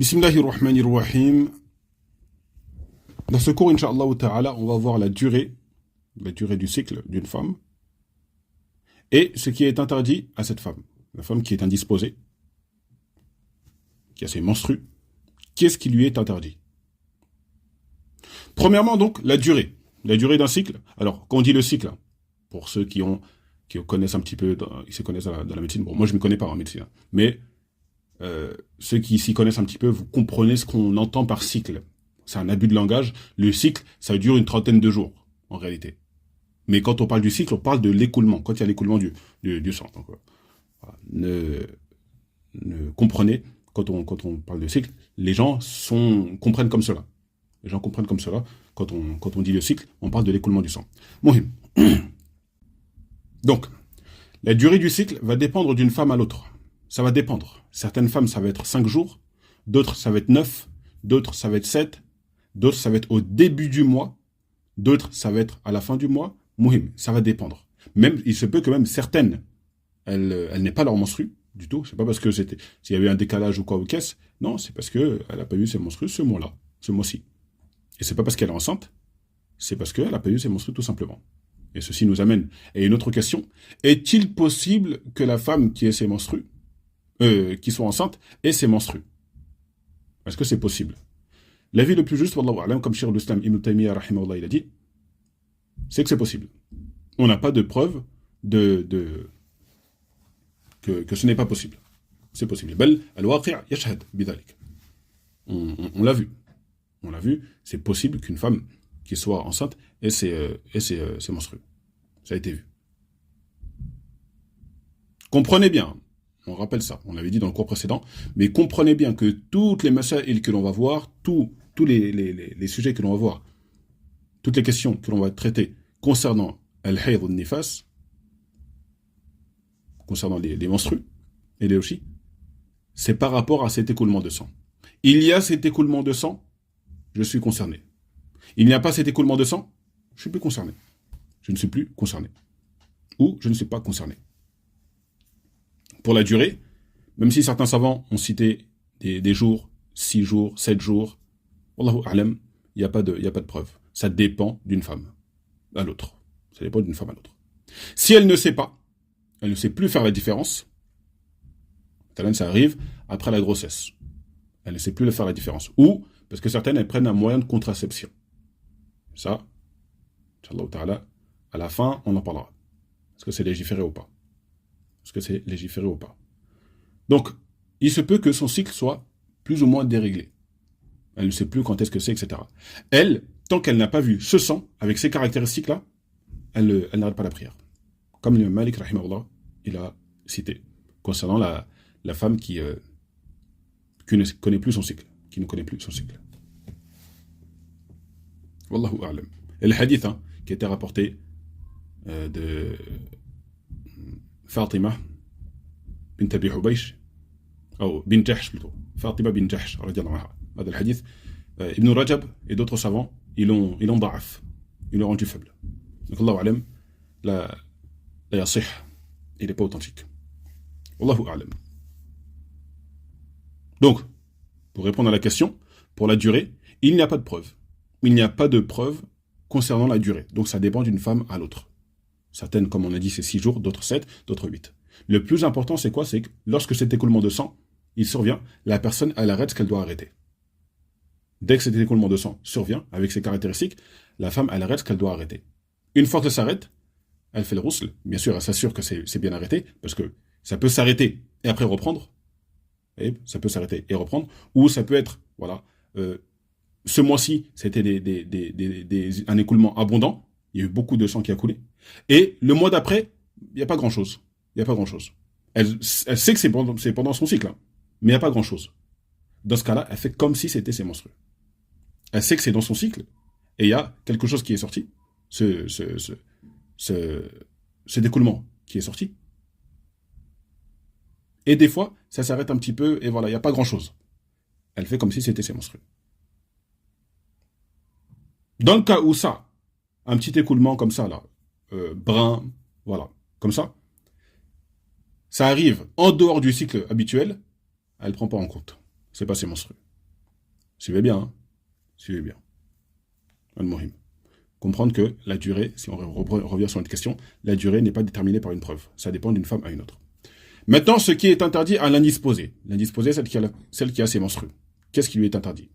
Bismillahirrahmanirrahim. Dans ce cours, Inch'Allah Ta'ala, on va voir la durée du cycle d'une femme et ce qui est interdit à cette femme. La femme qui est indisposée, qui a ses menstrues, qu'est-ce qui lui est interdit? Premièrement, donc, la durée d'un cycle. Alors, quand on dit le cycle, pour ceux qui connaissent un petit peu, qui se connaissent dans la médecine, bon, moi je ne me connais pas en médecine, mais ceux qui s'y connaissent un petit peu, vous comprenez ce qu'on entend par cycle. C'est un abus de langage. Le cycle, ça dure une trentaine de jours, en réalité. Mais quand on parle du cycle, on parle de l'écoulement, quand il y a l'écoulement du sang. Donc, voilà. Comprenez, quand on parle de cycle, les gens comprennent comme cela. Les gens comprennent comme cela. Quand on dit le cycle, on parle de l'écoulement du sang. Mohim. Donc, la durée du cycle va dépendre d'une femme à l'autre. Ça va dépendre. Certaines femmes, ça va être 5 jours. D'autres, ça va être 9. D'autres, ça va être 7. D'autres, ça va être au début du mois. D'autres, ça va être à la fin du mois. Mohim, ça va dépendre. Même, il se peut que même certaines, elles n'aient pas leur menstru du tout. C'est pas parce que s'il y avait un décalage ou quoi ou qu'est-ce. Non, c'est parce que elle n'a pas eu ses menstrues ce mois-là, ce mois-ci. Et c'est pas parce qu'elle est enceinte. C'est parce qu'elle n'a pas eu ses menstrues tout simplement. Et ceci nous amène à une autre question. Est-il possible que la femme qui ait ses menstrues, qui soit enceinte, ait ses menstrues? Est-ce que c'est possible? L'avis le plus juste, wallahu a'lam, comme Cheikh al-Islam Ibn Taymiyyah rahimahullah, il a dit, c'est que c'est possible. On n'a pas de preuve que ce n'est pas possible. C'est possible. Bal al-waqi' yashhad bidhalik. On l'a vu. On l'a vu, c'est possible qu'une femme qui soit enceinte ait ses menstrues. Ça a été vu. Comprenez bien, on rappelle ça, on l'avait dit dans le cours précédent, mais comprenez bien que toutes les masaïl que l'on va voir, tous les sujets que l'on va voir, toutes les questions que l'on va traiter concernant al-hayd al-nifas, concernant les menstrues et les lochis, c'est par rapport à cet écoulement de sang. Il y a cet écoulement de sang, je suis concerné. Il n'y a pas cet écoulement de sang, je suis plus concerné. Je ne suis plus concerné. Ou je ne suis pas concerné. Pour la durée, même si certains savants ont cité des jours, 6 jours, 7 jours, Wallahu a'lam, il n'y a pas de preuve. Ça dépend d'une femme à l'autre. Ça dépend d'une femme à l'autre. Si elle ne sait pas, elle ne sait plus faire la différence, ça arrive après la grossesse. Elle ne sait plus faire la différence. Ou, parce que certaines, elles prennent un moyen de contraception. Ça, Inch'Allah ta'ala, à la fin, on en parlera. Est-ce que c'est légiféré ou pas? Est-ce que c'est légiféré ou pas? Donc, il se peut que son cycle soit plus ou moins déréglé. Elle ne sait plus quand est-ce que c'est, etc. Elle, tant qu'elle n'a pas vu ce sang, avec ces caractéristiques-là, elle n'arrête pas la prière. Comme le Malik, rahimahullah, il a cité, concernant la femme qui ne connaît plus son cycle. Qui ne connaît plus son cycle. Wallahu a'lam. Et le hadith qui a été rapporté de Fatima bint Abi Hubaysh, ou bint Jahsh plutôt, Fatima bint Jahsh, radiyallahu anha. Le hadith, Ibn Rajab et d'autres savants, ils l'ont da'af, ils l'ont rendu faible. Donc Allahu a'lam, la yasih, il n'est pas authentique. Wallahu a'lam. Donc, pour répondre à la question, pour la durée, il n'y a pas de preuve. Il n'y a pas de preuve concernant la durée. Donc ça dépend d'une femme à l'autre. Certaines, comme on a dit, c'est 6 jours, d'autres 7, d'autres 8. Le plus important, c'est quoi? C'est que lorsque cet écoulement de sang, il survient, la personne, elle arrête ce qu'elle doit arrêter. Dès que cet écoulement de sang survient, avec ses caractéristiques, la femme, elle arrête ce qu'elle doit arrêter. Une fois que ça s'arrête, elle fait le rousl. Bien sûr, elle s'assure que c'est bien arrêté, parce que ça peut s'arrêter et après reprendre. Et ça peut s'arrêter et reprendre. Ou ça peut être, voilà, ce mois-ci, c'était un écoulement abondant. Il y a eu beaucoup de sang qui a coulé. Et le mois d'après, il n'y a pas grand-chose. Il n'y a pas grand-chose. Elle sait que c'est pendant son cycle, mais il n'y a pas grand-chose. Dans ce cas-là, elle fait comme si c'était ses menstrues. Elle sait que c'est dans son cycle, et il y a quelque chose qui est sorti, cet écoulement qui est sorti. Et des fois, ça s'arrête un petit peu, et voilà, il n'y a pas grand-chose. Elle fait comme si c'était ses menstrues. Dans le cas où ça, un petit écoulement comme ça, là, brun, voilà, comme ça arrive en dehors du cycle habituel, elle ne prend pas en compte. C'est pas ses menstrues. Suivez bien, hein. Suivez bien. Al-Muhim. Comprendre que la durée, si on revient sur notre question, la durée n'est pas déterminée par une preuve. Ça dépend d'une femme à une autre. Maintenant, ce qui est interdit à l'indisposée. L'indisposée, celle qui a ses menstrues. Qu'est-ce qui lui est interdit?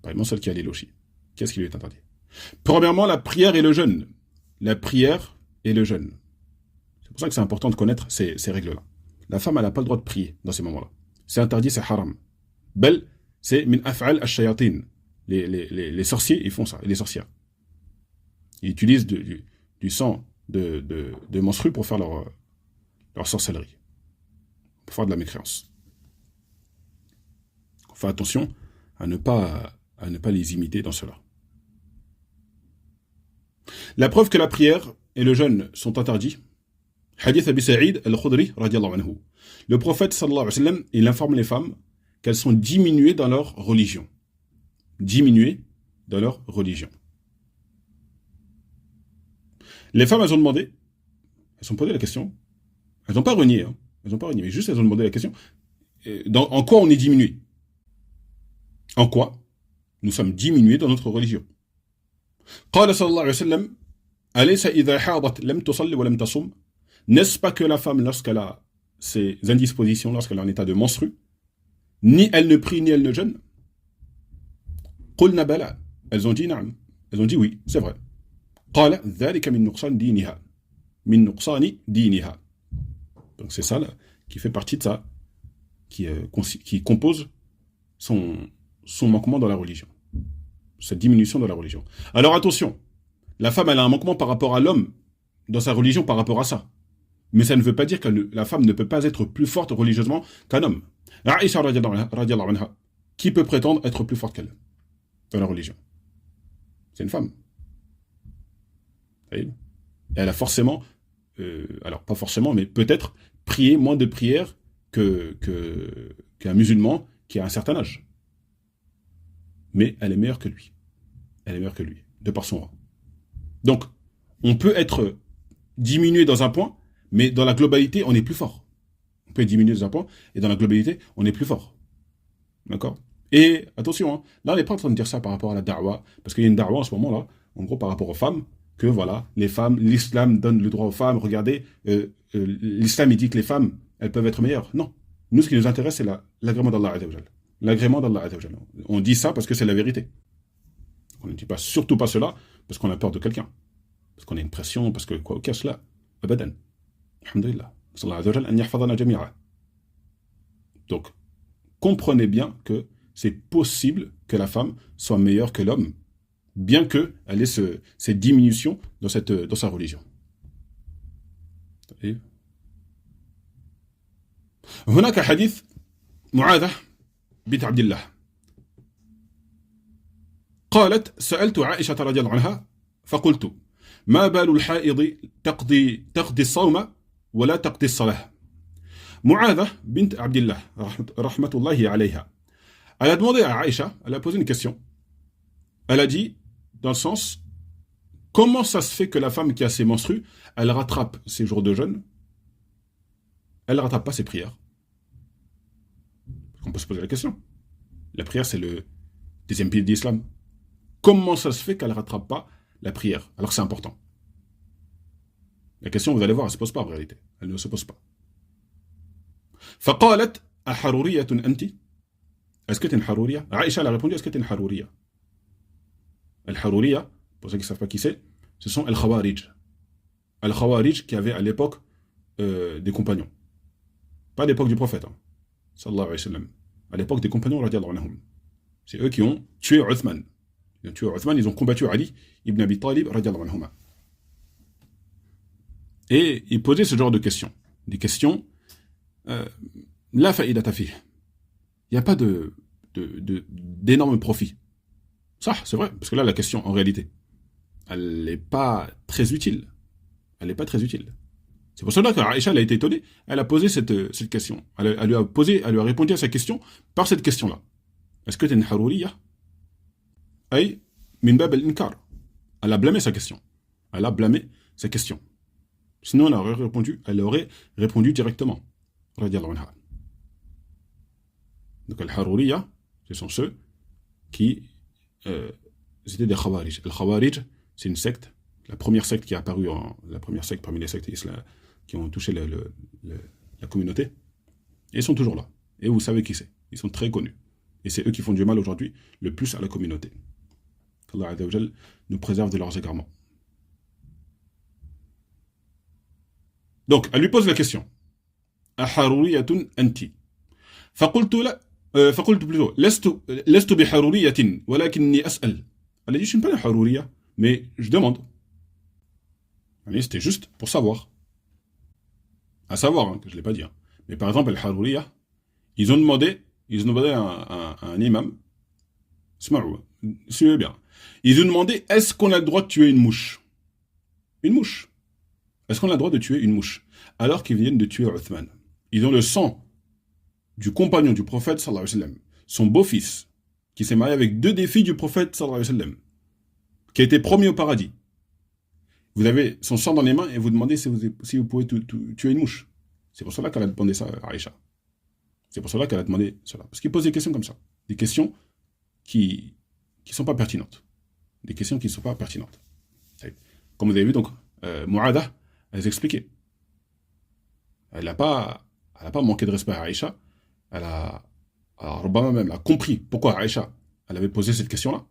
Par exemple, celle qui a les lochis. Qu'est-ce qui lui est interdit? Premièrement, la prière et le jeûne. La prière et le jeûne. C'est pour ça que c'est important de connaître ces règles-là. La femme, elle n'a pas le droit de prier dans ces moments-là. C'est interdit, c'est haram. Bel, c'est min af'al ash-shayatin. Les sorciers, ils font ça, les sorcières. Ils utilisent du sang de menstrues pour faire leur sorcellerie. Pour faire de la mécréance. On fait attention à ne pas les imiter dans cela. La preuve que la prière et le jeûne sont interdits. Hadith Abi Sa'id al-Khudri radiyallahu anhu. Le prophète sallallahu alayhi wa sallam, il informe les femmes qu'elles sont diminuées dans leur religion. Diminuées dans leur religion. Les femmes, elles ont demandé, elles ont posé la question, elles n'ont pas renié, hein, elles n'ont pas renié, mais juste elles ont demandé la question, en quoi on est diminué? En quoi nous sommes diminués dans notre religion? قال صلى الله عليه وسلم أليس إذا حاضت لم تصلي ولم تصم. N'est-ce pas que la femme, lorsqu'elle a ses indispositions, lorsqu'elle est en état de menstru, ni elle ne prie, ni elle ne jeûne? قلنا بلى. Elles ont dit نعم. Elles ont dit oui, c'est vrai. قال ذلك من نقصان دينها. من نقصان دينها. Donc c'est ça là, qui fait partie de ça, qui compose son manquement dans la religion. Cette diminution de la religion. Alors attention, la femme elle a un manquement par rapport à l'homme dans sa religion par rapport à ça. Mais ça ne veut pas dire que la femme ne peut pas être plus forte religieusement qu'un homme. Aïcha radiyallahu anha, qui peut prétendre être plus forte qu'elle dans la religion? C'est une femme. Et elle a forcément, alors pas forcément, mais peut-être prié moins de prières qu'un musulman qui a un certain âge. Mais elle est meilleure que lui. Elle est meilleure que lui, de par son rang. Donc, on peut être diminué dans un point, mais dans la globalité, on est plus fort. On peut être diminué dans un point, et dans la globalité, on est plus fort. D'accord? Et attention, hein, là, on n'est pas en train de dire ça par rapport à la da'wa, parce qu'il y a une da'wa en ce moment-là, en gros, par rapport aux femmes, que voilà, les femmes, l'islam donne le droit aux femmes, regardez, l'islam, il dit que les femmes, elles peuvent être meilleures. Non. Nous, ce qui nous intéresse, c'est l'agrément d'Allah Azza wa Jal. L'agrément d'Allah Azza wa Jal. On dit ça parce que c'est la vérité. On ne dit pas, surtout pas cela, parce qu'on a peur de quelqu'un. Parce qu'on a une pression, parce que quoi, au cas cela, abadan. Alhamdulillah. Donc, comprenez bien que c'est possible que la femme soit meilleure que l'homme, bien qu'elle ait cette diminution dans sa religion. هناك حديث معاذة بنت عبد الله قالت سألت عائشة رضي الله عنها فقلت ما بال الحائض تقضي الصوم ولا تقضي الصلاة. Mu'adha bint Abdillah rahmatullahi alayha, elle a demandé à Aïcha, elle a posé une question. Elle a dit, dans le sens, comment ça se fait que la femme qui a ses menstrues, elle rattrape ses jours de jeûne, elle ne rattrape pas ses prières? On peut se poser la question. La prière, c'est le deuxième pilier de l'islam. Comment ça se fait qu'elle ne rattrape pas la prière, alors que c'est important? La question, vous allez voir, elle ne se pose pas en réalité. Elle ne se pose pas. فقالت أحرورية أنت؟ Est-ce que tu es une harouriya? Aïcha a répondu, est-ce que tu es une harouriya? Al-Harouriya, pour ceux qui ne savent pas qui c'est, ce sont Al-Khawarij. Al-Khawarij qui avaient à l'époque des compagnons. Pas à l'époque du prophète, hein, sallallahu alayhi wa sallam. À l'époque des compagnons, radiallahu anhum. C'est eux qui ont tué Uthman. Ils ont tué Uthman, ils ont combattu Ali ibn Abi Talib, radiallahu anhum. Et ils posaient ce genre de questions. Des questions, la fa'idata fih. Il n'y a pas d'énormes profits. Ça, c'est vrai, parce que là, la question, en réalité, elle n'est pas très utile. Elle n'est pas très utile. C'est pour cela qu'Aïcha a été étonnée. Elle a posé cette question. Elle lui a répondu à sa question par cette question-là. Est-ce que tu es une harouriya? Aïe, min bab al-inkar. Elle a blâmé sa question. Elle a blâmé sa question. Sinon, elle aurait répondu directement. Radiallahu anha. Donc, al-harouriya, Ce sont ceux qui étaient des Khawarij. Le Khawarij, c'est une secte, la première secte qui est apparue, la première secte parmi les sectes qui ont touché la communauté. Et ils sont toujours là. Et vous savez qui c'est. Ils sont très connus. Et c'est eux qui font du mal aujourd'hui le plus à la communauté. Qu'Allah Azza wa Jal nous préserve de leurs égarements. Donc, elle lui pose la question. Aharuriyatun anti. فقلت لا فقلت plutôt لست بحرورية ولكني أسأل. Elle a dit je ne suis pas une harouriya, mais je demande. C'était juste pour savoir. À savoir, hein, que je ne l'ai pas dit. Hein. Mais par exemple, les harouriya, ils ont demandé à un imam, suivez bien, ils ont demandé est-ce qu'on a le droit de tuer une mouche? Une mouche. Est-ce qu'on a le droit de tuer une mouche? Alors qu'ils viennent de tuer Uthman. Ils ont le sang du compagnon du prophète, sallallahu alayhi wa sallam, son beau-fils, qui s'est marié avec deux des filles du prophète, sallallahu alayhi wa sallam, qui a été promis au paradis. Vous avez son sang dans les mains et vous demandez si vous pouvez tuer une mouche. C'est pour cela qu'elle a demandé ça à Aïcha. C'est pour cela qu'elle a demandé cela. Parce qu'il pose des questions comme ça. Des questions qui ne sont pas pertinentes. Des questions qui ne sont pas pertinentes. Comme vous avez vu, donc, Mu'adah, elle expliquait. Elle n'a pas manqué de respect à Aïcha. Elle a compris pourquoi Aïcha elle avait posé cette question-là.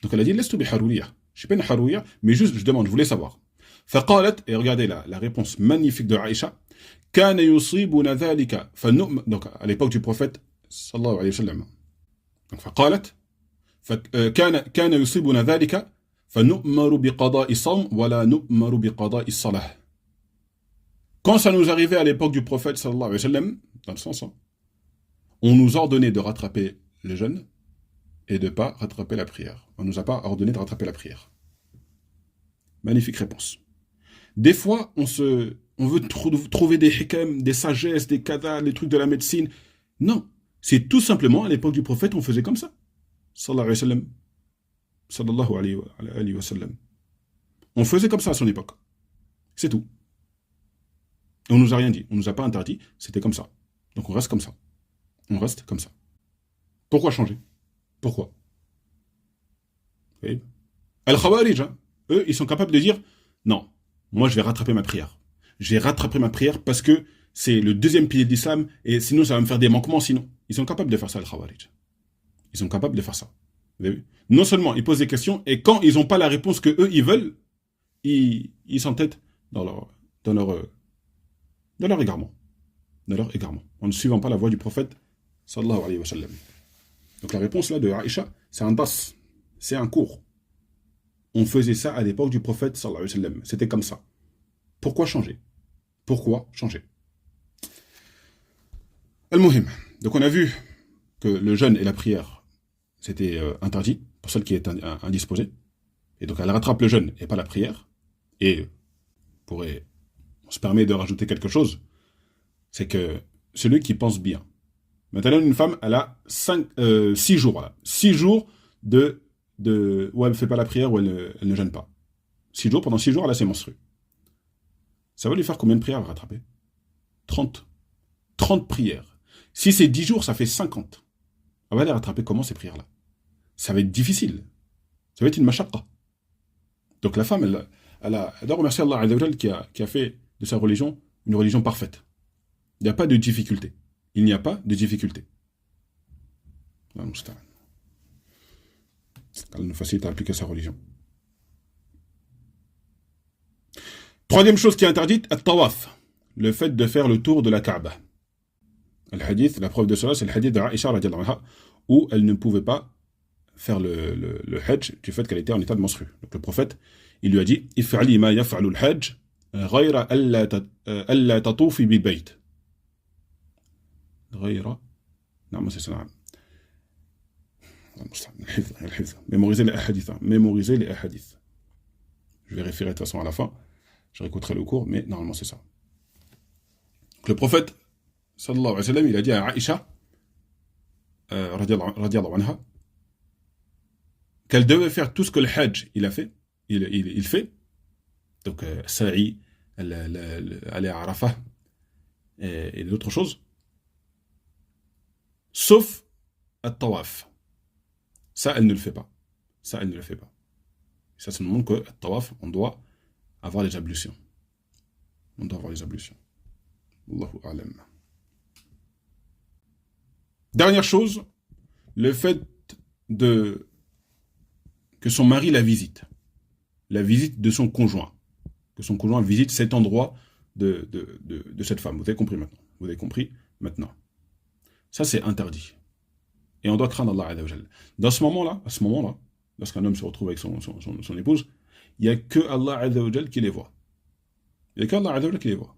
Donc elle a dit laisse-tu bi harouriya. Je ne suis pas une harouriya, mais juste je demande, je voulais savoir. فقالت, et regardez la réponse magnifique de Aïcha, كان يصيبنا ذلك فنؤمن, donc à l'époque du prophète sallallahu alayhi wa sallam. Donc فقالت كان يصيبنا ذلك فنؤمر بقضاء الصوم ولا نؤمر بقضاء الصلاة. Quand ça nous arrivait à l'époque du prophète sallallahu alayhi wa sallam, dans le sens, hein, on nous ordonnait de rattraper le jeûne et de ne pas rattraper la prière. On ne nous a pas ordonné de rattraper la prière. Magnifique réponse. Des fois, on veut trouver des hikam, des sagesses, des kadas, des trucs de la médecine. Non, c'est tout simplement, à l'époque du prophète, on faisait comme ça. Sallallahu alayhi wa sallam. Sallallahu alayhi wa sallam. On faisait comme ça à son époque. C'est tout. On nous a rien dit, on nous a pas interdit, c'était comme ça. Donc on reste comme ça. On reste comme ça. Pourquoi changer? Pourquoi? Oui. Al-Khawarij, hein, eux, ils sont capables de dire non, moi je vais rattraper ma prière. Je vais rattraper ma prière parce que c'est le deuxième pilier de l'islam et sinon ça va me faire des manquements sinon. Ils sont capables de faire ça, Al-Khawarij. Ils sont capables de faire ça. Vous avez vu? Non seulement ils posent des questions et quand ils n'ont pas la réponse que eux ils veulent, ils s'entêtent dans leur égarement. En ne suivant pas la voie du prophète, sallallahu alayhi wa sallam. Donc la réponse là de Aïcha, c'est un das, c'est un cours. On faisait ça à l'époque du prophète, sallallahu alayhi wa sallam. C'était comme ça. Pourquoi changer? Pourquoi changer? Al-Muhim. Donc on a vu que le jeûne et la prière, c'était interdit pour celle qui est indisposée. Et donc elle rattrape le jeûne et pas la prière. Et on se permet de rajouter quelque chose, c'est que celui qui pense bien. Maintenant, une femme, elle a 6 jours. Voilà. 6 jours où elle ne fait pas la prière, où elle ne jeûne pas. 6 jours, pendant 6 jours, elle a ses menstrues. Ça va lui faire combien de prières à rattraper? 30. 30 prières. Si c'est 10 jours, ça fait 50. Elle va les rattraper comment ces prières-là? Ça va être difficile. Ça va être une mashaqqa. Donc la femme, elle doit remercier Allah Azza wa Jal qui a fait de sa religion une religion parfaite. Il n'y a pas de difficulté. Il n'y a pas de difficulté. Allah nous facilite à appliquer sa religion. Troisième chose qui est interdite, at-tawaf, le fait de faire le tour de la Kaaba. Le hadith, la preuve de cela, c'est le hadith d'Aïcha radhiyallahu anha, où elle ne pouvait pas faire le hajj du fait qu'elle était en état de menstru. Donc le prophète, il lui a dit « If'ali ma yaf'alu al-hajj غير ألا تطوفي بالبيت. غير نعم c'est ça نعم. الحفظ. Mémorisez les ahadiths. Je vais référer de toute façon à la fin. Je réécouterai le cours, mais normalement c'est ça. Donc, le prophète sallallahu alayhi wa sallam, il a dit à Aïcha radhiyallahu anha qu'elle devait faire tout ce que le hajj il a fait, il fait. Donc sa'i, aller à Arafah et d'autres choses. sauf at-tawaf. Ça, elle ne le fait pas. Ça, elle ne le fait pas. Ça nous montre que at-tawaf, on doit avoir les ablutions. On doit avoir les ablutions. Allahu a'lam. Dernière chose, le fait que son mari la visite de son conjoint, que son conjoint visite cet endroit de cette femme. Vous avez compris maintenant. Vous avez compris maintenant. Ça, c'est interdit. Et on doit craindre Allah Azza wa Jalla. Dans ce moment-là, à ce moment-là, lorsqu'un homme se retrouve avec son épouse, il n'y a que Allah Azza wa Jalla qui les voit. Il n'y a qu'Allah Azza wa Jalla qui les voit.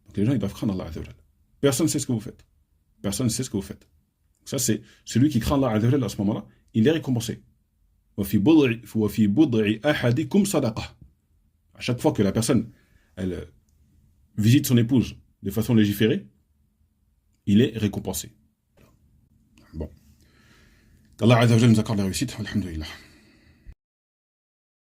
Donc les gens, ils doivent craindre Allah Azza wa Jalla. Personne ne sait ce que vous faites. Personne ne sait ce que vous faites. Ça, c'est celui qui craint Allah Azza wa Jalla à ce moment-là, il est récompensé. À chaque fois que la personne elle visite son épouse de façon légiférée, il est récompensé. Bon. Qu'Allah Azza wa Jalla nous accorde la réussite. Alhamdulillah.